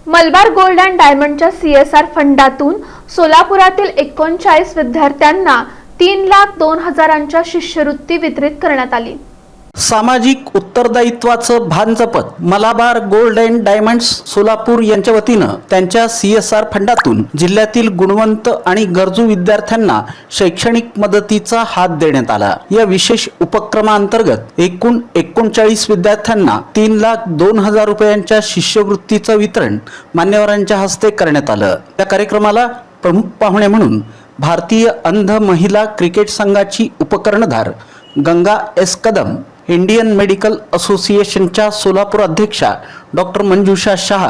Malabar gold and डायमंडच्या CSR फंडातून सोलापुरातील 39 विद्यार्थ्यांना 3,02,000च्या शिष्यवृत्ती वितरित करण्यात आली। सामाजिक उत्तरदायित्वाचं भान जपत Malabar gold and diamonds Solapur यांच्या वतीनं त्यांच्या CSR फंडातून जिल्ह्यातील गुणवंत आणि गरजू विद्यार्थ्यांना शैक्षणिक मदतीचा हात देण्यात आला। या विशेष उपक्रमांतर्गत एकूण 39 विद्यार्थ्यांना 3,02,000 रुपयांच्या शिष्यवृत्तीचं वितरण मान्यवरांच्या हस्ते करण्यात आलं। या कार्यक्रमाला प्रमुख पाहुणे म्हणून भारतीय अंध महिला क्रिकेट संघाची उपकर्णधार Ganga S Kadam, Indian medical असोसिएशनच्या सोलापूर अध्यक्षा डॉक्टर मंजुषा शाह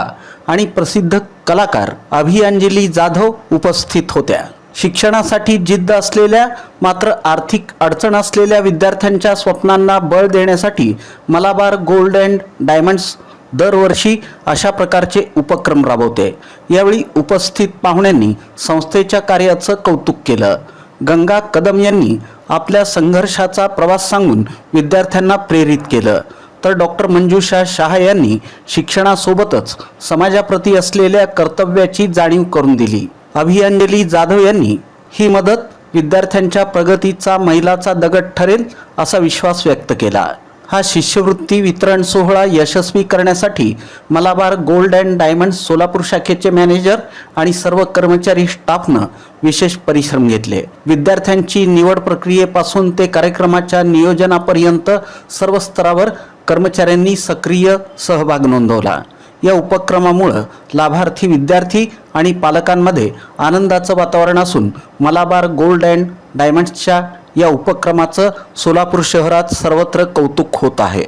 आणि प्रसिद्ध कलाकार अभियांजली जाधव उपस्थित होत्या। शिक्षणासाठी जिद्द असलेल्या मात्र आर्थिक अडचण असलेल्या विद्यार्थ्यांच्या स्वप्नांना बळ देण्यासाठी मलाबार गोल्ड अँड डायमंड्स दरवर्षी अशा प्रकारचे उपक्रम राबवते। यावेळी उपस्थित पाहुण्यांनी संस्थेच्या कार्याचं कौतुक केलं। गंगा कदम यांनी आपल्या संघर्षाचा प्रवास सांगून विद्यार्थ्यांना प्रेरित केलं, तर डॉक्टर मंजुषा शाह यांनी शिक्षणासोबतच समाजाप्रती असलेल्या कर्तव्याची जाणीव करून दिली। अभियांजली जाधव यांनी ही मदत विद्यार्थ्यांच्या प्रगतीचा मैलाचा दगड ठरेल असा विश्वास व्यक्त केला। हा शिष्यवृत्ती वितरण सोहळा यशस्वी करण्यासाठी Malabar gold and diamonds Solapur शाखेचे मॅनेजर आणि सर्व कर्मचारी स्टाफनं विशेष परिश्रम घेतले। विद्यार्थ्यांची निवड प्रक्रियेपासून ते कार्यक्रमाच्या नियोजनापर्यंत सर्व स्तरावर कर्मचाऱ्यांनी सक्रिय सहभाग नोंदवला। या उपक्रमामुळे लाभार्थी विद्यार्थी आणि पालकांमध्ये आनंदाचं वातावरण असून मलाबार गोल्ड अँड डायमंड्सच्या या उपक्रमाचं सोलापूर शहरात सर्वत्र कौतुक होत आहे।